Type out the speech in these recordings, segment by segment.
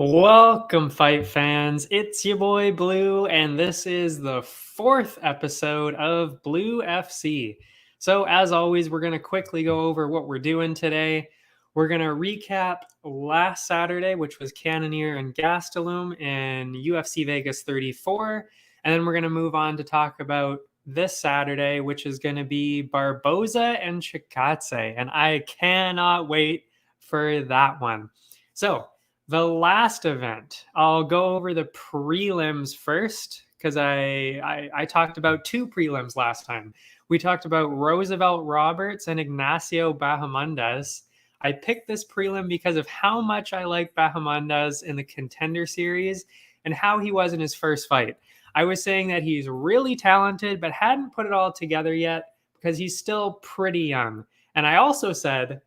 Welcome, fight fans. It's your boy Blue, and this is the fourth episode of BLÜ-FC. So, as always, we're going to quickly go over what we're doing today. We're going to recap last Saturday, which was Cannonier and Gastelum in UFC Vegas 34. And then we're going to move on to talk about this Saturday, which is going to be Barboza and Chikadze. And I cannot wait for that one. So, the last event, I'll go over the prelims first because I talked about two prelims last time. We talked about Roosevelt Roberts and Ignacio Bahamondes. I picked this prelim because of how much I like Bahamondes in the Contender Series and how he was in his first fight. I was saying that he's really talented but hadn't put it all together yet because he's still pretty young. And I also said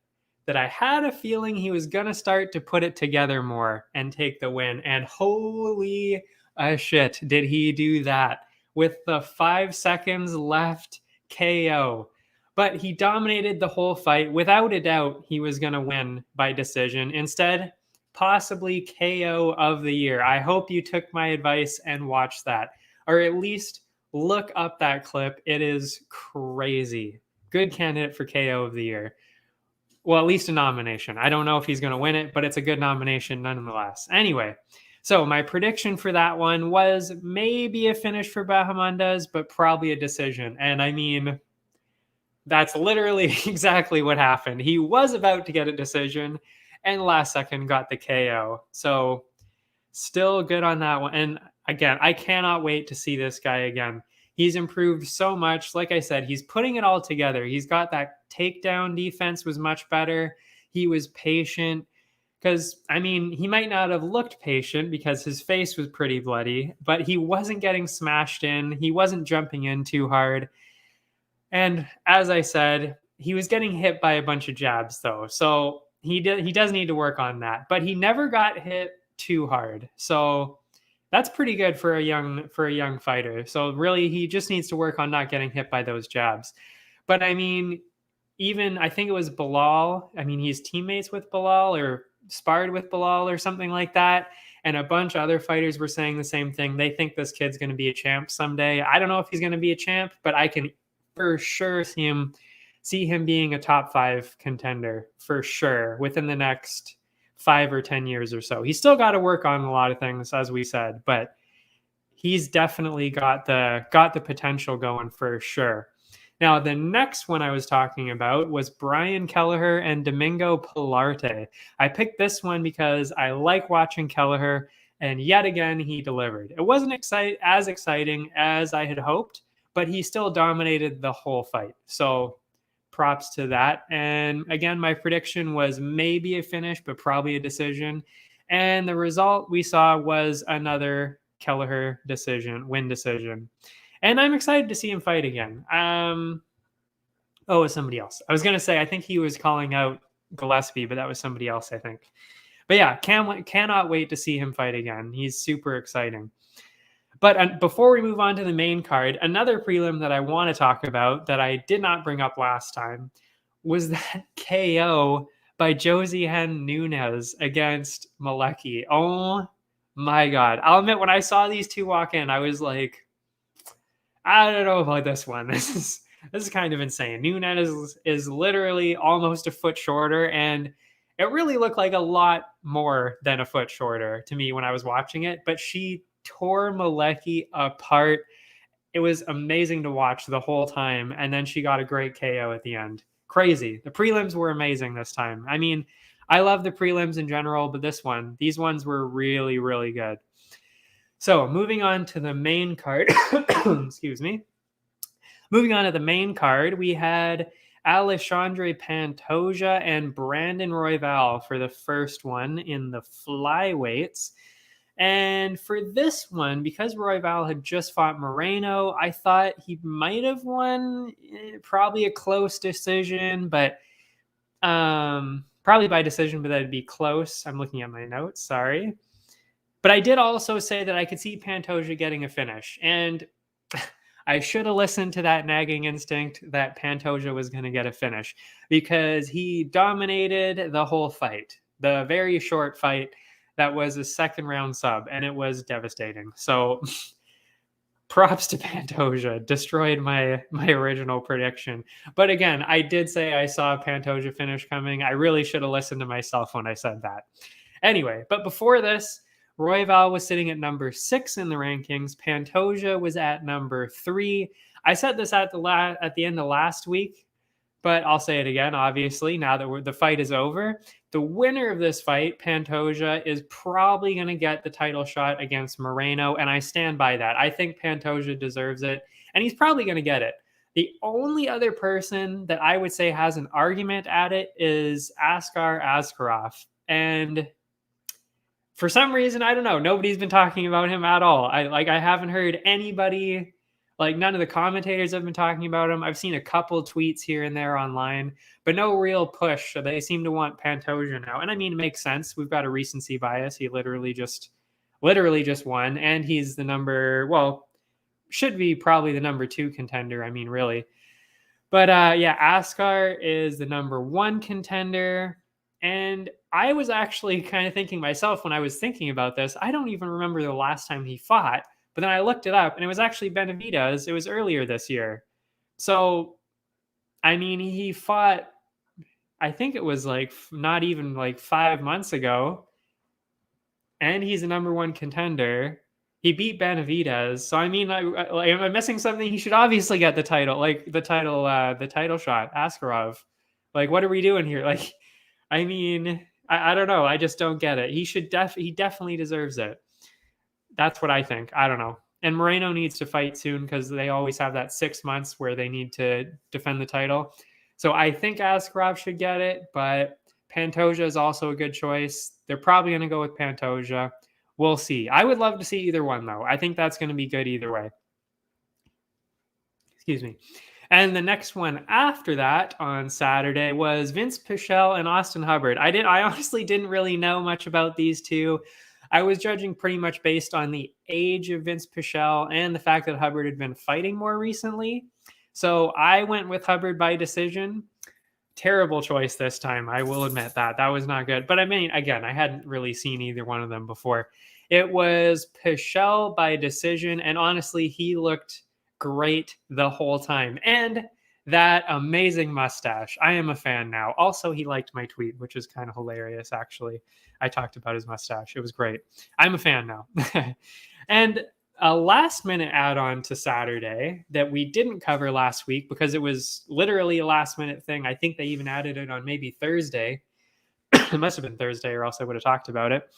that I had a feeling he was going to start to put it together more and take the win. And holy shit, did he do that with the 5 seconds left KO. But he dominated the whole fight. Without a doubt, he was going to win by decision. Instead, possibly KO of the year. I hope you took my advice and watched that. Or at least look up that clip. It is crazy. Good candidate for KO of the year. Well, at least a nomination. I don't know if he's going to win it, but it's a good nomination nonetheless. Anyway, so my prediction for that one was maybe a finish for Bahamondes, but probably a decision. And I mean, that's literally exactly what happened. He was about to get a decision and last second got the KO. So still good on that one. And again, I cannot wait to see this guy again. He's improved so much. Like I said, he's putting it all together. He's got that takedown defense was much better. He was patient because, I mean, he might not have looked patient because his face was pretty bloody, but he wasn't getting smashed in. He wasn't jumping in too hard. And as I said, he was getting hit by a bunch of jabs though. So he does need to work on that, but he never got hit too hard. So that's pretty good for a young fighter. So really, he just needs to work on not getting hit by those jabs. But I mean, even I think it was Bilal. I mean, he's teammates with Bilal or sparred with Bilal or something like that. And a bunch of other fighters were saying the same thing. They think this kid's going to be a champ someday. I don't know if he's going to be a champ, but I can for sure see him being a top 5 contender for sure within the next 5 or 10 years or so. He's still got to work on a lot of things, as we said, but he's definitely got the potential going for sure. Now, the next one I was talking about was Brian Kelleher and Domingo Pilarte. I picked this one because I like watching Kelleher, and yet again, he delivered. It wasn't as exciting as I had hoped, but he still dominated the whole fight. So props to that. And again, my prediction was maybe a finish, but probably a decision. And the result we saw was another Kelleher win decision. And I'm excited to see him fight again. It was somebody else. I was going to say, I think he was calling out Gillespie, but that was somebody else, I think. But yeah, cannot wait to see him fight again. He's super exciting. But before we move on to the main card, another prelim that I want to talk about that I did not bring up last time was that KO by Josiane Nunes against Malecki. Oh my God. I'll admit, when I saw these two walk in, I was like, I don't know about this one. This is kind of insane. Nunes is literally almost a foot shorter, and it really looked like a lot more than a foot shorter to me when I was watching it, but she tore Malecki apart. It was amazing to watch the whole time, and then she got a great KO at the end. Crazy. The prelims were amazing this time. I mean, I love the prelims in general, but these ones were really, really good. So moving on to the main card, excuse me. Moving on to the main card, we had Alexandre Pantoja and Brandon Royval for the first one in the flyweights. And for this one, because Royval had just fought Moreno, I thought he might have won, probably a close decision, but probably by decision, but that'd be close. I'm looking at my notes, sorry. But I did also say that I could see Pantoja getting a finish. And I should have listened to that nagging instinct that Pantoja was going to get a finish because he dominated the whole fight. The very short fight, that was a second round sub, and it was devastating. So props to Pantoja, destroyed my original prediction. But again, I did say I saw a Pantoja finish coming. I really should have listened to myself when I said that. Anyway, but before this, Royval was sitting at number 6 in the rankings. Pantoja was at number 3. I said this at the end of last week, but I'll say it again, obviously, now that the fight is over. The winner of this fight, Pantoja, is probably going to get the title shot against Moreno, and I stand by that. I think Pantoja deserves it, and he's probably going to get it. The only other person that I would say has an argument at it is Askar Askarov. And for some reason, I don't know, nobody's been talking about him at all. I haven't heard anybody, like none of the commentators have been talking about him. I've seen a couple tweets here and there online, but no real push. So they seem to want Pantoja now. And I mean, it makes sense. We've got a recency bias. He literally just won, and he's the should be probably the number 2 contender. I mean, really. But yeah, Askar is the number 1 contender. And I was actually kind of thinking myself when I was thinking about this, I don't even remember the last time he fought. But then I looked it up, and it was actually Benavidez. It was earlier this year. So, I mean, he fought, I think it was like not even like 5 months ago. And he's the number 1 contender. He beat Benavidez. So, I mean, am I missing something? He should obviously get the title, like the title shot, Askarov. Like, what are we doing here? Like, I mean, I don't know. I just don't get it. He definitely deserves it. That's what I think. I don't know. And Moreno needs to fight soon because they always have that 6 months where they need to defend the title. So I think Askarov should get it, but Pantoja is also a good choice. They're probably going to go with Pantoja. We'll see. I would love to see either one, though. I think that's going to be good either way. Excuse me. And the next one after that on Saturday was Vince Pichelle and Austin Hubbard. I honestly didn't really know much about these two. I was judging pretty much based on the age of Vince Pichelle and the fact that Hubbard had been fighting more recently. So I went with Hubbard by decision. Terrible choice this time. I will admit that. That was not good. But I mean, again, I hadn't really seen either one of them before. It was Pichelle by decision. And honestly, he looked great the whole time. And that amazing mustache. I am a fan now. Also, he liked my tweet, which is kind of hilarious, actually. I talked about his mustache. It was great. I'm a fan now. And a last minute add-on to Saturday that we didn't cover last week because it was literally a last minute thing. I think they even added it on maybe Thursday. It must have been Thursday or else I would have talked about it.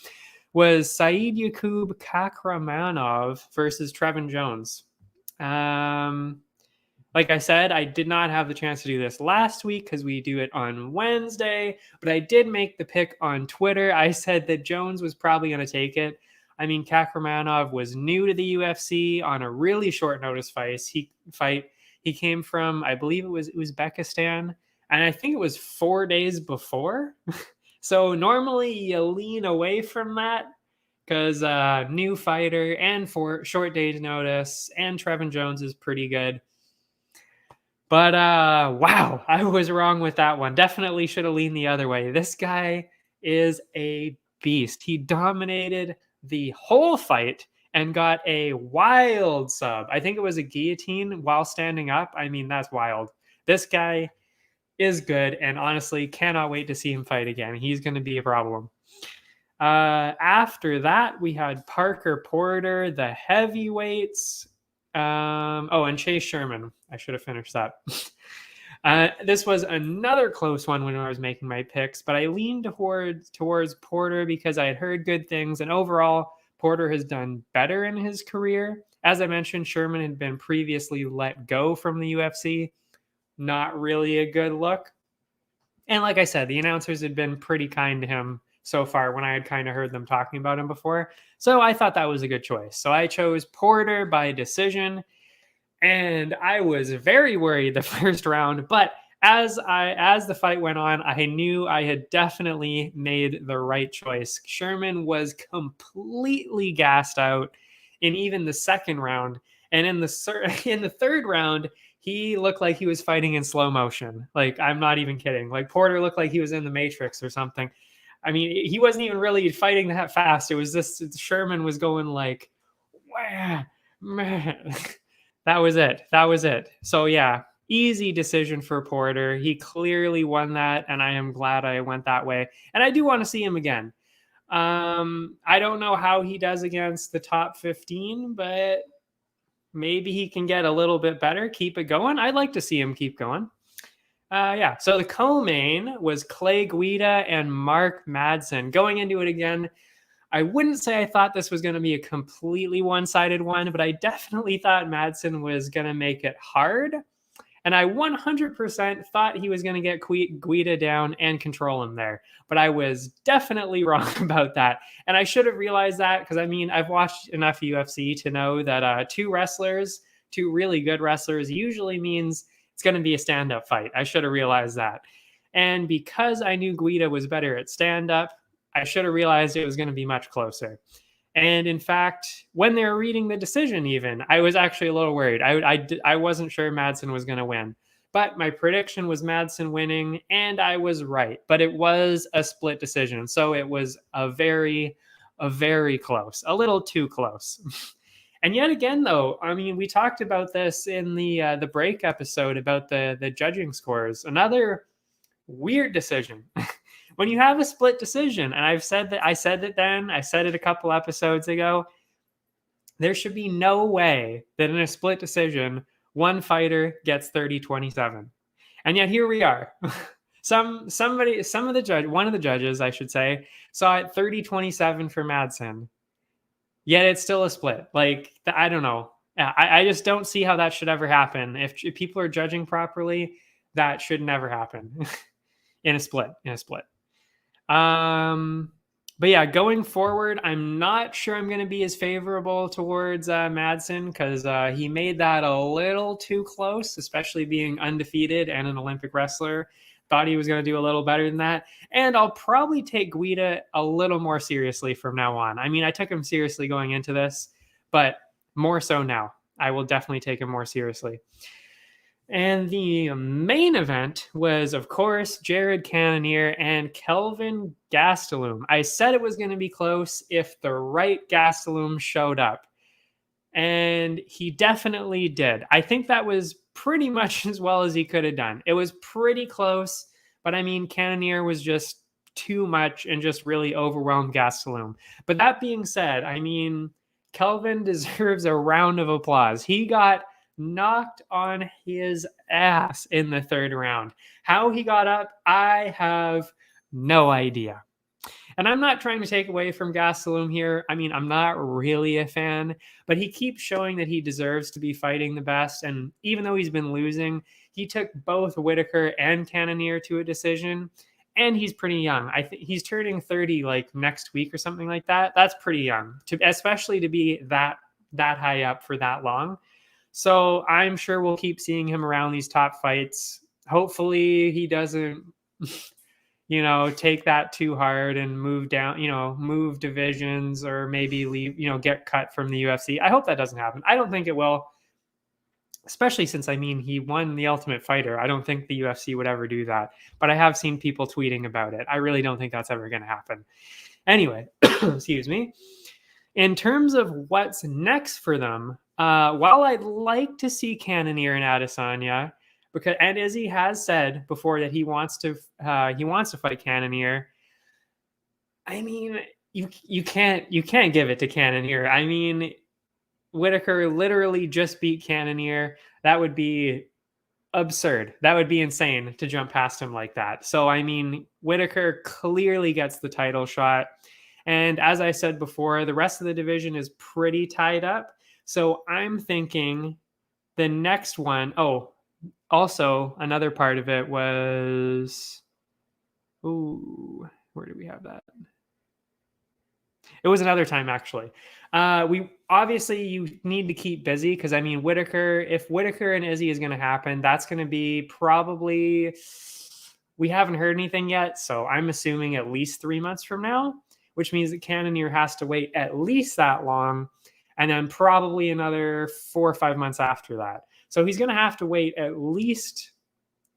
Was Saeed Yakub Kakramanov versus Trevin Jones. Like I said, I did not have the chance to do this last week because we do it on Wednesday, but I did make the pick on Twitter. I said that Jones was probably going to take it. I mean, Kakramanov was new to the UFC on a really short notice fight. He came from, I believe it was Uzbekistan, and I think it was 4 days before. So normally you lean away from that because new fighter and for short days notice, and Trevin Jones is pretty good. But wow, I was wrong with that one. Definitely should have leaned the other way. This guy is a beast. He dominated the whole fight and got a wild sub. I think it was a guillotine while standing up. I mean, that's wild. This guy is good, and honestly, cannot wait to see him fight again. He's going to be a problem. After that, we had Parker Porter, the heavyweights. And Chase Sherman. I should have finished that. This was another close one when I was making my picks, but I leaned towards Porter because I had heard good things, and overall, Porter has done better in his career. As I mentioned, Sherman had been previously let go from the UFC. Not really a good look. And like I said, the announcers had been pretty kind to him so far when I had kind of heard them talking about him before. So I thought that was a good choice. So I chose Porter by decision. And I was very worried the first round, but as the fight went on, I knew I had definitely made the right choice. Sherman was completely gassed out in even the second round, and in the third round, he looked like he was fighting in slow motion. Like, I'm not even kidding. Like, Porter looked like he was in the Matrix or something. I mean, he wasn't even really fighting that fast. It was just Sherman was going like, wah, man. That was it. That was it. So yeah, easy decision for Porter. He clearly won that, and I am glad I went that way. And I do want to see him again. I don't know how he does against the top 15, but maybe he can get a little bit better, keep it going. I'd like to see him keep going. Yeah, so the co-main was Clay Guida and Mark Madsen. Going into it again, I wouldn't say I thought this was going to be a completely one-sided one, but I definitely thought Madsen was going to make it hard. And I 100% thought he was going to get Guida down and control him there. But I was definitely wrong about that. And I should have realized that because, I mean, I've watched enough UFC to know that two really good wrestlers, usually means it's going to be a stand-up fight. I should have realized that. And because I knew Guida was better at stand-up, I should have realized it was going to be much closer. And in fact, when they were reading the decision even, I was actually a little worried. I wasn't sure Madsen was going to win. But my prediction was Madsen winning, and I was right. But it was a split decision. So it was a very close, a little too close. And yet again, though, I mean, we talked about this in the break episode about the judging scores. Another weird decision. When you have a split decision, and I said it a couple episodes ago, there should be no way that in a split decision, one fighter gets 30-27. And yet here we are. One of the judges, I should say, saw it 30-27 for Madsen. Yet it's still a split. Like, I don't know. I just don't see how that should ever happen. If people are judging properly, that should never happen in a split. But yeah, going forward, I'm not sure I'm going to be as favorable towards Madsen because he made that a little too close, especially being undefeated and an Olympic wrestler. Thought he was going to do a little better than that. And I'll probably take Guida a little more seriously from now on. I mean, I took him seriously going into this, but more so now. I will definitely take him more seriously. And the main event was, of course, Jared Cannonier and Kelvin Gastelum. I said it was going to be close if the right Gastelum showed up. And he definitely did. I think that was pretty much as well as he could have done. It was pretty close, but I mean, Cannonier was just too much and just really overwhelmed Gastelum. But that being said, I mean, Kelvin deserves a round of applause. He got knocked on his ass in the third round. How he got up, I have no idea. And I'm not trying to take away from Gastelum here. I mean, I'm not really a fan, but he keeps showing that he deserves to be fighting the best. And even though he's been losing, he took both Whitaker and Cannonier to a decision. And he's pretty young. I think he's turning 30 like next week or something like that. That's pretty young, especially to be that high up for that long. So I'm sure we'll keep seeing him around these top fights. Hopefully he doesn't, take that too hard and move down, move divisions or maybe leave, get cut from the UFC. I hope that doesn't happen. I don't think it will, especially since, I mean, he won the Ultimate Fighter. I don't think the UFC would ever do that, but I have seen people tweeting about it. I really don't think that's ever going to happen. Anyway, excuse me. In terms of what's next for them, while I'd like to see Cannonier and Adesanya, and Izzy has said before that he wants to fight Cannonier. I mean, you can't give it to Cannonier. I mean, Whitaker literally just beat Cannonier. That would be absurd. That would be insane to jump past him like that. So I mean, Whitaker clearly gets the title shot. And as I said before, the rest of the division is pretty tied up. So I'm thinking the next one. Oh, also another part of it was, where do we have that? It was another time actually. You need to keep busy because I mean, if Whitaker and Izzy is going to happen, that's going to be probably, we haven't heard anything yet. So I'm assuming at least 3 months from now, which means that Cannonier has to wait at least that long. And then probably another 4 or 5 months after that. So he's going to have to wait at least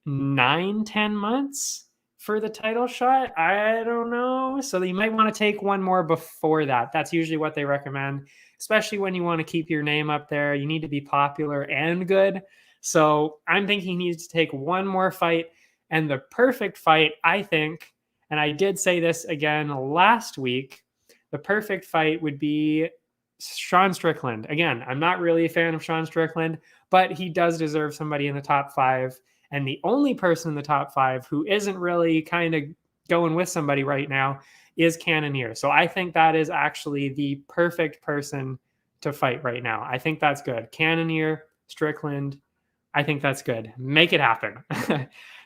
9-10 months for the title shot? I don't know. So you might want to take one more before that. That's usually what they recommend, especially when you want to keep your name up there. You need to be popular and good. So I'm thinking he needs to take one more fight. And the perfect fight, I think, and I did say this again last week, the perfect fight would be Sean Strickland. Again, I'm not really a fan of Sean Strickland, but he does deserve somebody in the top 5. And the only person in the top 5 who isn't really kind of going with somebody right now is Cannonier. So I think that is actually the perfect person to fight right now. I think that's good. Cannonier, Strickland, I think that's good. Make it happen.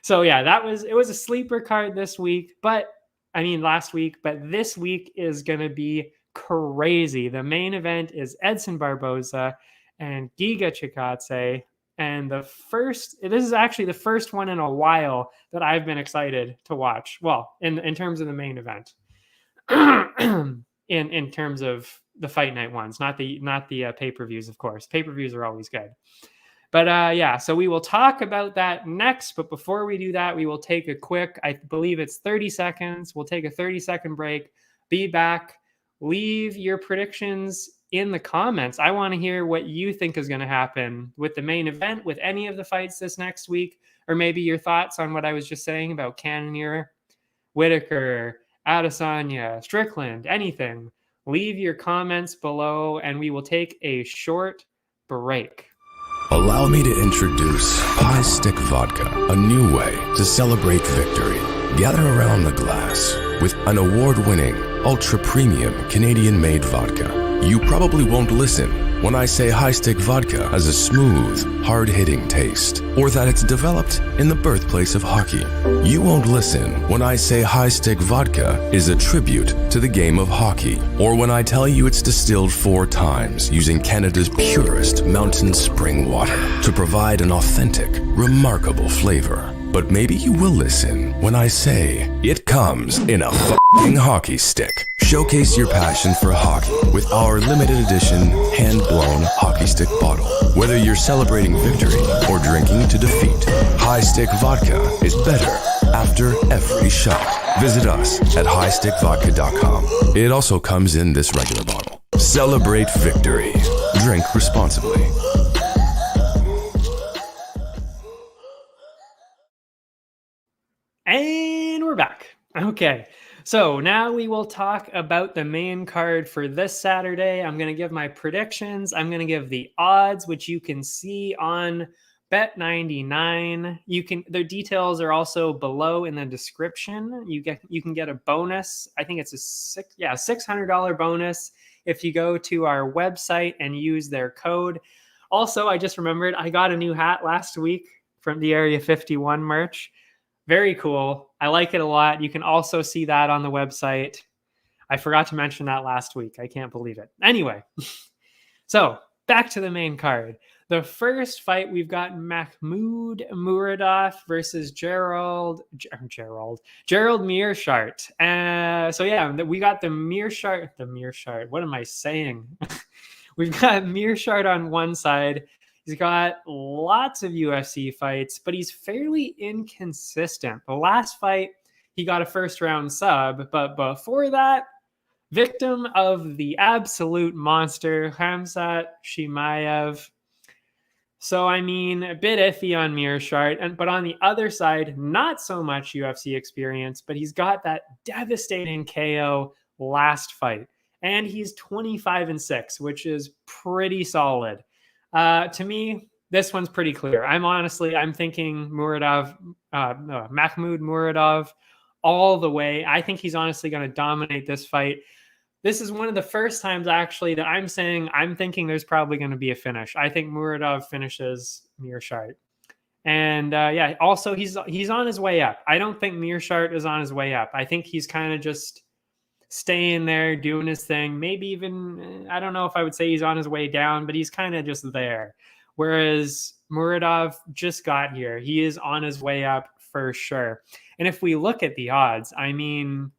So yeah, it was a sleeper card this week, last week, but this week is going to be crazy. The main event is Edson Barboza and Giga Chikadze. And this is actually the first one in a while that I've been excited to watch. Well, in terms of the main event, in terms of the fight night ones, not the pay-per-views, of course. Pay-per-views are always good. But yeah, so we will talk about that next. But before we do that, we will take a quick, I believe it's 30 seconds. We'll take a 30-second break, be back, leave your predictions in the comments. I want to hear what you think is going to happen with the main event, with any of the fights this next week, or maybe your thoughts on what I was just saying about Cannonier, Whitaker, Adesanya, Strickland, anything. Leave your comments below, and we will take a short break. Allow me to introduce High Stick Vodka, a new way to celebrate victory. Gather around the glass with an award-winning, ultra-premium Canadian-made vodka. You probably won't listen when I say High Stick Vodka has a smooth, hard-hitting taste, or that it's developed in the birthplace of hockey. You won't listen when I say High Stick Vodka is a tribute to the game of hockey, or when I tell you it's distilled 4 times using Canada's purest mountain spring water to provide an authentic, remarkable flavor. But maybe you will listen when I say it comes in a f***ing hockey stick. Showcase your passion for hockey with our limited edition hand-blown hockey stick bottle. Whether you're celebrating victory or drinking to defeat, High Stick Vodka is better after every shot. Visit us at highstickvodka.com. It also comes in this regular bottle. Celebrate victory. Drink responsibly. And we're back. Okay, so now we will talk about the main card for this Saturday. I'm going to give my predictions. I'm going to give the odds, which you can see on Bet99. The details are also below in the description. You can get a bonus. I think it's a $600 bonus if you go to our website and use their code. Also, I just remembered I got a new hat last week from the Area 51 merch. Very cool. I like it a lot. You can also see that on the website. I forgot to mention that last week. I can't believe it. Anyway, so back to the main card. The first fight, we've got Mahmoud Muradov versus Gerald Meerschaert. So yeah, we got the Meerschaert. What am I saying? We've got Meerschaert on one side. He's got lots of UFC fights, but he's fairly inconsistent. The last fight, he got a first-round sub, but before that, victim of the absolute monster, Khamzat Chimaev. So, I mean, a bit iffy on Meerschaert, but on the other side, not so much UFC experience, but he's got that devastating KO last fight. And he's 25-6, which is pretty solid. To me, this one's pretty clear. I'm thinking Mahmoud Muradov all the way. I think he's honestly going to dominate this fight. This is one of the first times actually that I'm thinking there's probably going to be a finish. I think Muradov finishes Meerschaert. And also he's on his way up. I don't think Meerschaert is on his way up. I think he's kind of just staying there, doing his thing. Maybe even, I don't know if I would say he's on his way down, but he's kind of just there. Whereas Muradov just got here. He is on his way up for sure. And if we look at the odds, I mean,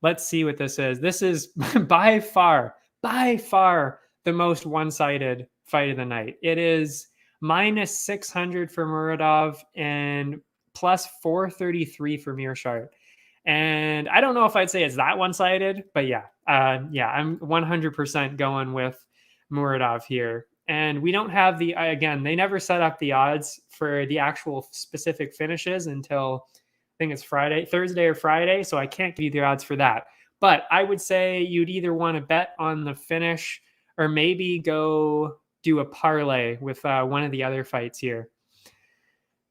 let's see what this is. This is by far the most one-sided fight of the night. It is -600 for Muradov and +433 for Meerschaert. And I don't know if I'd say it's that one-sided, but yeah, I'm 100% going with Muradov here. And we don't have again, they never set up the odds for the actual specific finishes until I think it's Thursday or Friday. So I can't give you the odds for that. But I would say you'd either want to bet on the finish or maybe go do a parlay with one of the other fights here.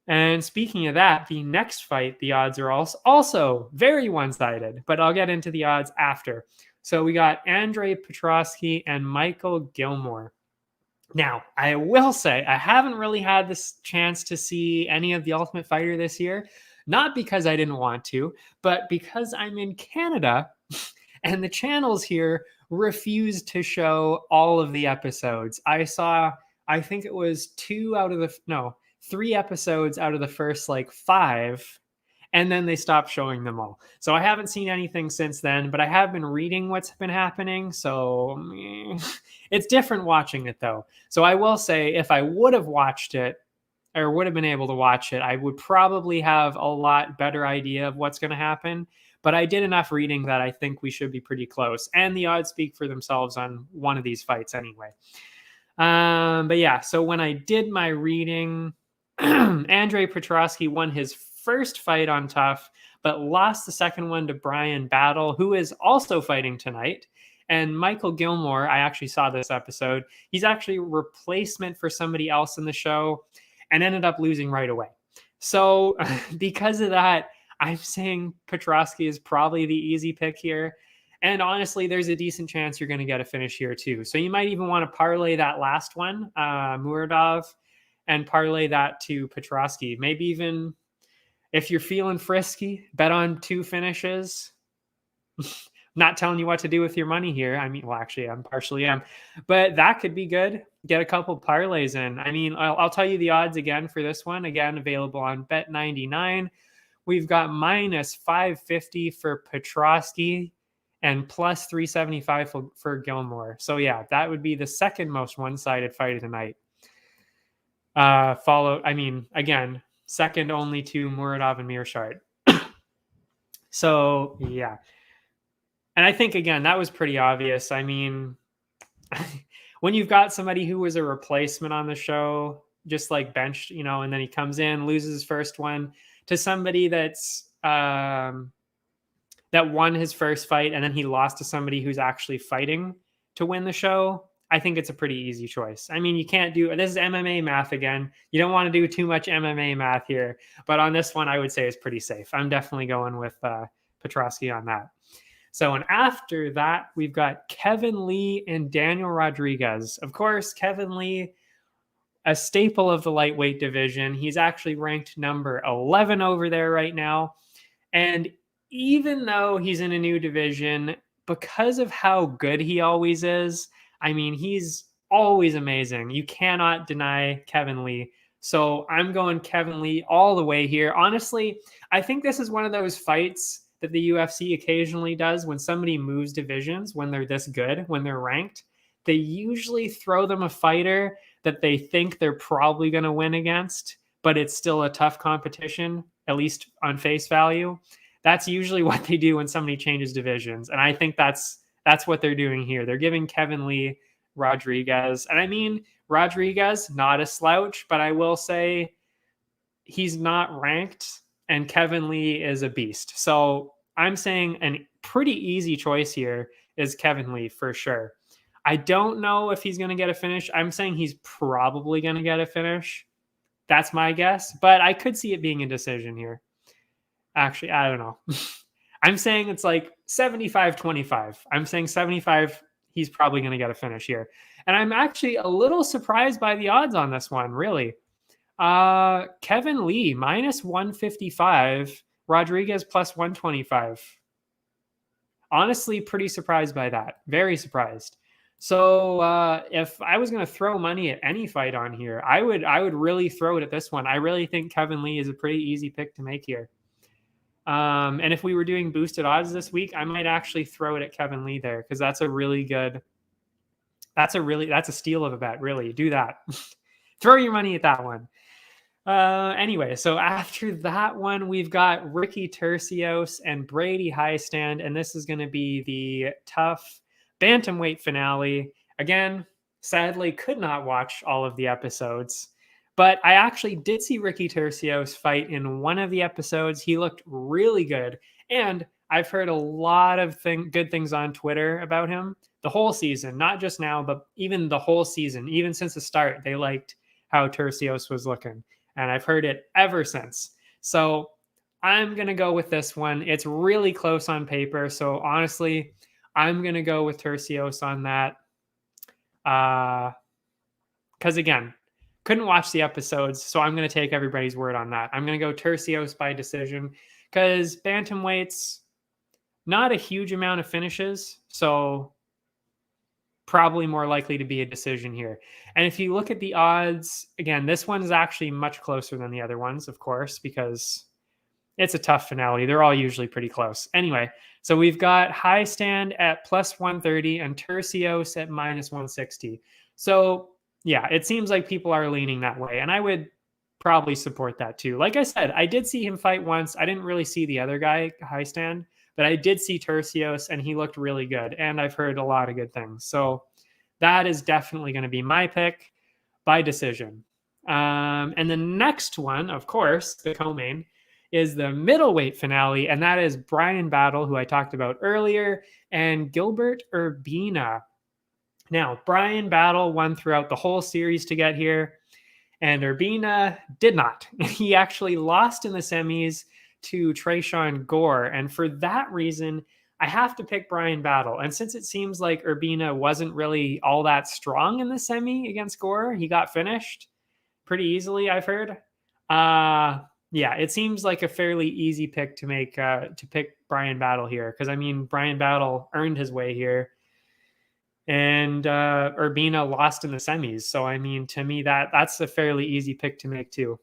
And speaking of that, the next fight, the odds are also very one-sided, but I'll get into the odds after. So we got Andrei Petrovsky and Michael Gilmore. Now, I will say I haven't really had this chance to see any of The Ultimate Fighter this year, not because I didn't want to, but because I'm in Canada and the channels here refuse to show all of the episodes. I think it was 3 episodes out of the first like 5, and then they stopped showing them all. So I haven't seen anything since then, but I have been reading what's been happening. So it's different watching it though. So I will say if I would have watched it or would have been able to watch it, I would probably have a lot better idea of what's going to happen. But I did enough reading that I think we should be pretty close. And the odds speak for themselves on one of these fights anyway. But yeah, so when I did my reading, Andrei Petrovsky won his first fight on Tough, but lost the second one to Brian Battle, who is also fighting tonight. And Michael Gilmore, I actually saw this episode. He's actually a replacement for somebody else in the show and ended up losing right away. So because of that, I'm saying Petrovsky is probably the easy pick here. And honestly, there's a decent chance you're going to get a finish here too. So you might even want to parlay that last one, Muradov, and parlay that to Petrovsky. Maybe even if you're feeling frisky, bet on 2 finishes. Not telling you what to do with your money here. I mean, well, actually, I'm partially am. But that could be good. Get a couple parlays in. I mean, I'll tell you the odds again for this one. Again, available on Bet99. We've got minus 550 for Petrovsky and plus 375 for Gilmore. So yeah, that would be the second most one-sided fight of the night. Again, second only to Muradov and Mearshart. So yeah. And I think, again, that was pretty obvious. I mean, when you've got somebody who was a replacement on the show, just like benched, and then he comes in, loses his first one to somebody that's that won his first fight, and then he lost to somebody who's actually fighting to win the show, I think it's a pretty easy choice. I mean, you can't do, this is MMA math again. You don't want to do too much MMA math here, but on this one, I would say it's pretty safe. I'm definitely going with Petrovsky on that. So, and after that, we've got Kevin Lee and Daniel Rodriguez. Of course, Kevin Lee, a staple of the lightweight division. He's actually ranked number 11 over there right now. And even though he's in a new division, because of how good he always is, I mean, he's always amazing. You cannot deny Kevin Lee. So I'm going Kevin Lee all the way here. Honestly, I think this is one of those fights that the UFC occasionally does when somebody moves divisions, when they're this good, when they're ranked. They usually throw them a fighter that they think they're probably going to win against, but it's still a tough competition, at least on face value. That's usually what they do when somebody changes divisions. And I think that's what they're doing here. They're giving Kevin Lee Rodriguez. And I mean, Rodriguez, not a slouch, but I will say he's not ranked and Kevin Lee is a beast. So I'm saying a pretty easy choice here is Kevin Lee for sure. I don't know if he's going to get a finish. I'm saying he's probably going to get a finish. That's my guess, but I could see it being a decision here. Actually, I don't know. I'm saying it's like 75-25. I'm saying 75, he's probably going to get a finish here. And I'm actually a little surprised by the odds on this one, really. Kevin Lee, minus 155. Rodriguez, plus 125. Honestly, pretty surprised by that. Very surprised. So if I was going to throw money at any fight on here, I would really throw it at this one. I really think Kevin Lee is a pretty easy pick to make here. And if we were doing boosted odds this week, I might actually throw it at Kevin Lee there because that's a steal of a bet. Really, do that. Throw your money at that one. Anyway, so after that one, we've got Ricky Tercios and Brady Highstand, and this is going to be the tough bantamweight finale. Again, sadly, could not watch all of the episodes, but I actually did see Ricky Tercios fight in one of the episodes. He looked really good, and I've heard a lot of good things on Twitter about him the whole season, not just now, but even the whole season, even since the start. They liked how Tercios was looking, and I've heard it ever since. So I'm going to go with this one. It's really close on paper. So honestly, I'm going to go with Tercios on that. Because again, couldn't watch the episodes. So I'm going to take everybody's word on that. I'm going to go Tercios by decision because bantamweight's not a huge amount of finishes. So probably more likely to be a decision here. And if you look at the odds, again, this one is actually much closer than the other ones, of course, because it's a tough finale. They're all usually pretty close. Anyway, so we've got Highstand at plus 130 and Tercios at minus 160. So yeah, it seems like people are leaning that way. And I would probably support that too. Like I said, I did see him fight once. I didn't really see the other guy, Highstand, but I did see Tercios and he looked really good. And I've heard a lot of good things. So that is definitely going to be my pick by decision. And the next one, of course, the co-main, is the middleweight finale. And that is Bryan Battle, who I talked about earlier, and Gilbert Urbina. Now, Bryan Battle won throughout the whole series to get here, and Urbina did not. He actually lost in the semis to Tresean Gore. And for that reason, I have to pick Bryan Battle. And since it seems like Urbina wasn't really all that strong in the semi against Gore, he got finished pretty easily, I've heard. Yeah, it seems like a fairly easy pick to make, to pick Bryan Battle here. Because, I mean, Bryan Battle earned his way here. And Urbina lost in the semis. So, I mean, to me, that's a fairly easy pick to make too.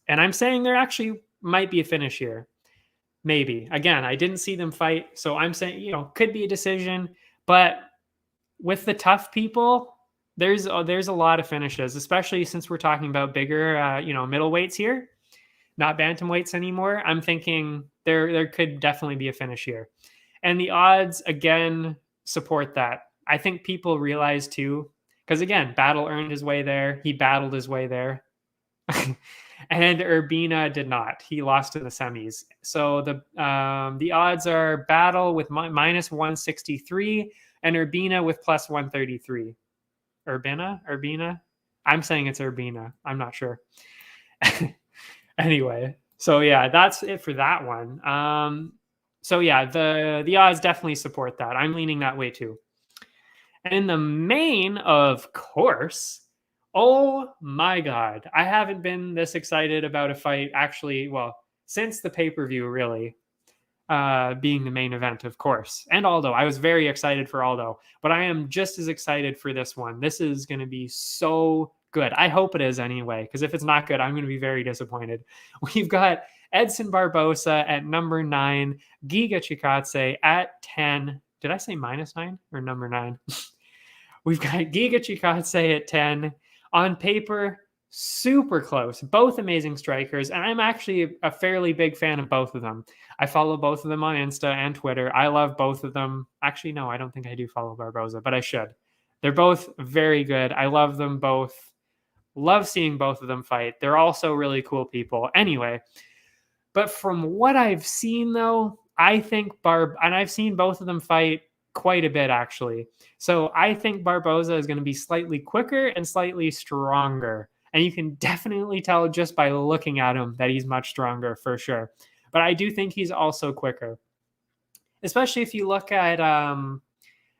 And I'm saying there actually might be a finish here. Maybe. Again, I didn't see them fight. So I'm saying, could be a decision. But with the tough people, there's a lot of finishes, especially since we're talking about bigger, middleweights here, not bantamweights anymore. I'm thinking there could definitely be a finish here. And the odds, again, support that. I think people realize too, because again, Battle earned his way there. He battled his way there. And Urbina did not. He lost in the semis. So the odds are Battle with minus 163 and Urbina with plus 133. Urbina? I'm saying it's Urbina. I'm not sure. Anyway, so yeah, that's it for that one. So yeah, the odds definitely support that. I'm leaning that way too. And in the main, of course, oh my God, I haven't been this excited about a fight actually, since the pay-per-view really, being the main event, of course. And Aldo, I was very excited for Aldo, but I am just as excited for this one. This is going to be so good. I hope it is anyway, because if it's not good, I'm going to be very disappointed. We've got Edson Barboza at number 9, Giga Chikadze at 10. Did I say minus 9 or number 9? We've got Giga Chikadze at 10. On paper, super close. Both amazing strikers. And I'm actually a fairly big fan of both of them. I follow both of them on Insta and Twitter. I love both of them. Actually, no, I don't think I do follow Barboza, but I should. They're both very good. I love them both. Love seeing both of them fight. They're also really cool people. Anyway, but from what I've seen, though, I think and I've seen both of them fight quite a bit, actually. So I think Barboza is going to be slightly quicker and slightly stronger. And you can definitely tell just by looking at him that he's much stronger for sure. But I do think he's also quicker. Especially if you look at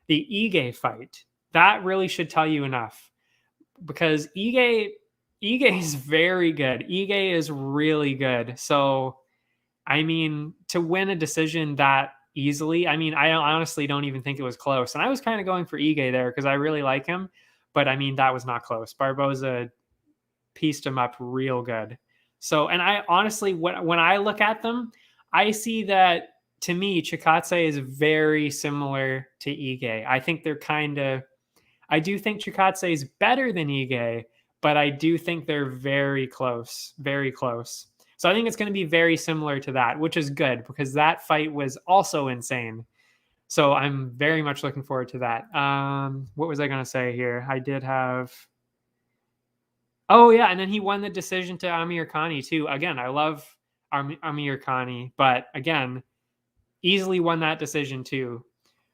the Ige fight. That really should tell you enough. Because Ige is very good. Ige is really good. So, I mean, to win a decision that easily, I mean, I honestly don't even think it was close. And I was kind of going for Ige there because I really like him. But, I mean, that was not close. Barboza pieced him up real good. So, and I honestly, when I look at them, I see that, to me, Chikadze is very similar to Ige. I think they're I do think Chikadze is better than Ige, but I do think they're very close, very close. So I think it's going to be very similar to that, which is good because that fight was also insane. So I'm very much looking forward to that. What was I going to say here? I did have... Oh, yeah, and then he won the decision to Amir Khani, too. Again, I love Amir Khani, but again, easily won that decision, too.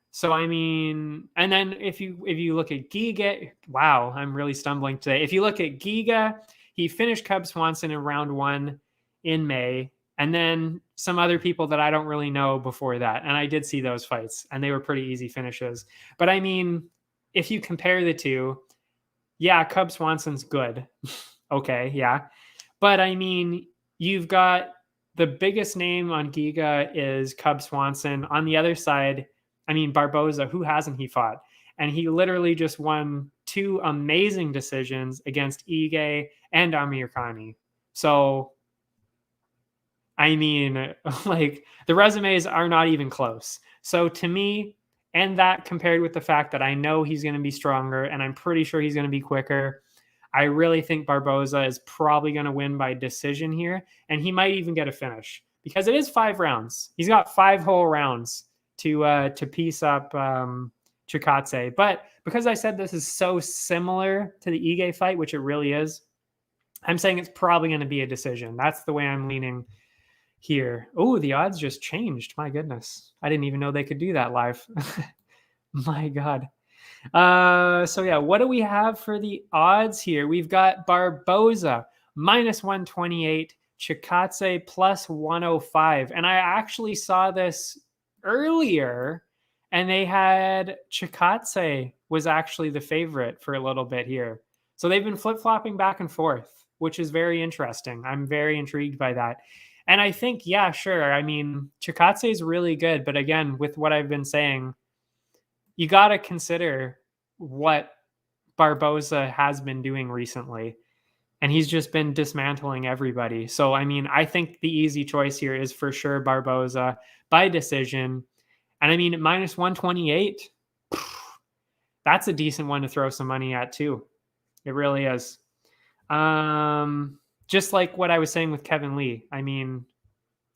So, I mean, and then if you look at Giga, wow, I'm really stumbling today. If you look at Giga, he finished Cub Swanson in round 1 in May, and then some other people that I don't really know before that. And I did see those fights, and they were pretty easy finishes. But I mean, if you compare the two, yeah, Cub Swanson's good. Okay, yeah. But I mean, you've got the biggest name on Giga is Cub Swanson. On the other side, I mean, Barboza, who hasn't he fought? And he literally just won 2 amazing decisions against Ige and Amir Khani. So, I mean, like, the resumes are not even close. So to me, and that compared with the fact that I know he's going to be stronger and I'm pretty sure he's going to be quicker, I really think Barboza is probably going to win by decision here. And he might even get a finish because it is 5 rounds. He's got 5 whole rounds to piece up Chikadze. But because I said this is so similar to the Ige fight, which it really is, I'm saying it's probably going to be a decision. That's the way I'm leaning here. Oh, the odds just changed. My goodness. I didn't even know they could do that live. My God. So yeah, what do we have for the odds here? We've got Barboza -128, Chikadze +105. And I actually saw this earlier, and they had Chikadze was actually the favorite for a little bit here. So they've been flip-flopping back and forth, which is very interesting. I'm very intrigued by that. And I think, yeah, sure. I mean, Chikadze is really good. But again, with what I've been saying, you got to consider what Barboza has been doing recently. And he's just been dismantling everybody. So, I mean, I think the easy choice here is for sure Barboza by decision. And I mean, at -128, that's a decent one to throw some money at too. It really is. Just like what I was saying with Kevin Lee. I mean,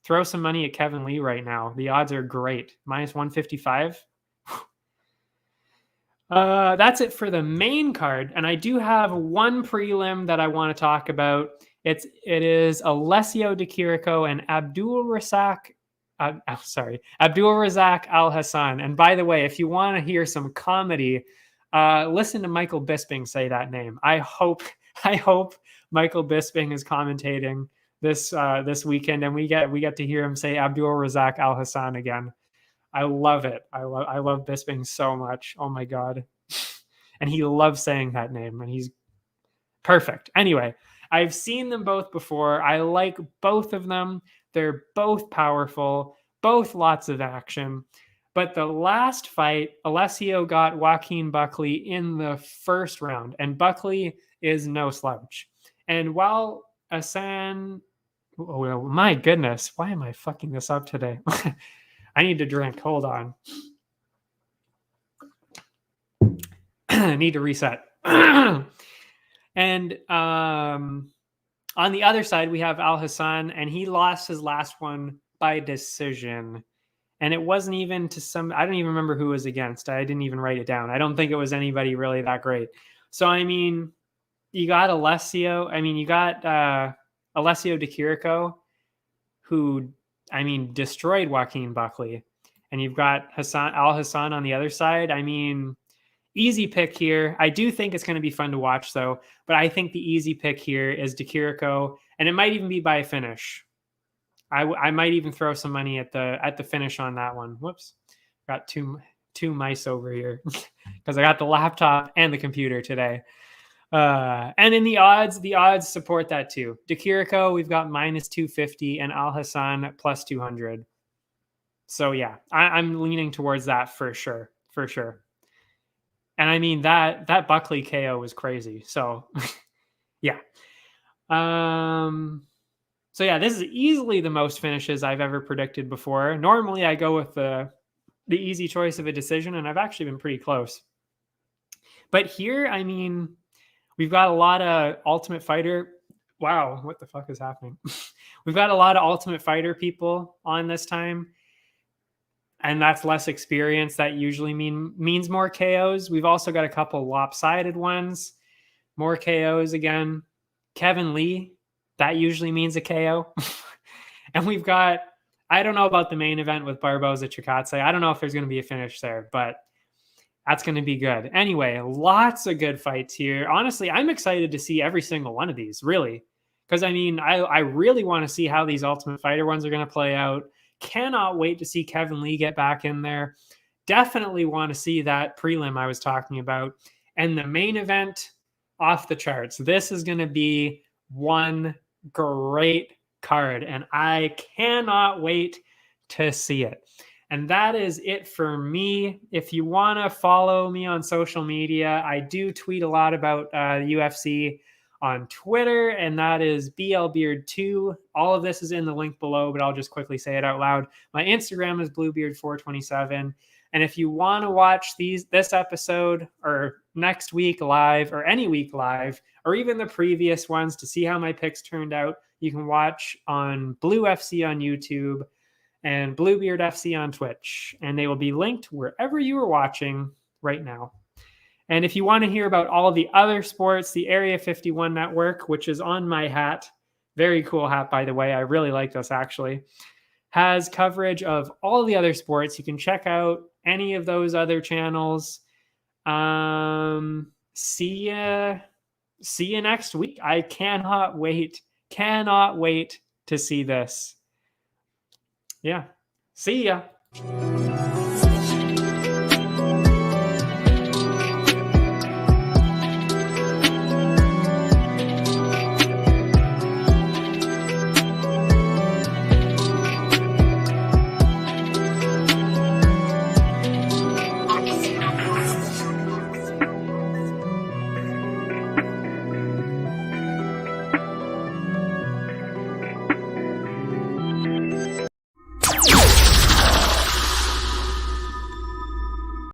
throw some money at Kevin Lee right now. The odds are great. -155. That's it for the main card. And I do have one prelim that I want to talk about. It is Alessio Di Chirico and Abdul Razak Al Hassan. And by the way, if you want to hear some comedy, listen to Michael Bisping say that name. I hope Michael Bisping is commentating this weekend, and we get to hear him say Abdul Razak Al Hassan again. I love it. I love Bisping so much. Oh my God. And he loves saying that name, and he's perfect. Anyway, I've seen them both before. I like both of them. They're both powerful, both lots of action. But the last fight, Alessio got Joaquin Buckley in the first round, and Buckley is no slouch. And while Hassan, oh my goodness, why am I fucking this up today? I need to drink. Hold on. I need to reset. And on the other side, we have Al Hassan, and he lost his last one by decision. And it wasn't even to some, I don't even remember who it was against. I didn't even write it down. I don't think it was anybody really that great. So, I mean, you got Alessio Di Chirico, who, I mean, destroyed Joaquin Buckley. And you've got Al Hassan on the other side. I mean, easy pick here. I do think it's going to be fun to watch, though. But I think the easy pick here is Di Chirico, and it might even be by a finish. I might even throw some money at the finish on that one. Whoops, got two mice over here because I got the laptop and the computer today. And in the odds support that too. Di Chirico, we've got -250, and Al Hassan +200. So yeah, I'm leaning towards that for sure. And I mean that Buckley KO was crazy. So yeah. So yeah, this is easily the most finishes I've ever predicted before. Normally I go with the easy choice of a decision, and I've actually been pretty close. But here, I mean, We've got a lot of Ultimate Fighter. Wow, what the fuck is happening? We've got a lot of Ultimate Fighter people on this time, and that's less experience. That usually means more KOs. We've also got a couple lopsided ones, more KOs again. Kevin Lee, that usually means a KO. And we've got, I don't know about the main event with Barboza Chikadze. I don't know if there's going to be a finish there, but that's going to be good. Anyway, lots of good fights here. Honestly, I'm excited to see every single one of these, really. Because, I mean, I really want to see how these Ultimate Fighter ones are going to play out. Cannot wait to see Kevin Lee get back in there. Definitely want to see that prelim I was talking about. And the main event, off the charts. This is going to be one great card, and I cannot wait to see it. And that is it for me. If you want to follow me on social media, I do tweet a lot about UFC on Twitter, and that is BLBeard2. All of this is in the link below, but I'll just quickly say it out loud. My Instagram is BlueBeard427. And if you want to watch this episode or next week live or any week live, or even the previous ones to see how my picks turned out, you can watch on BLÜ-FC on YouTube and BlueBeard FC on Twitch. And they will be linked wherever you are watching right now. And if you want to hear about all the other sports, the Area 51 Network, which is on my hat, very cool hat, by the way. I really like this, actually. Has coverage of all the other sports. You can check out any of those other channels. See you next week. I cannot wait to see this. Yeah. See ya.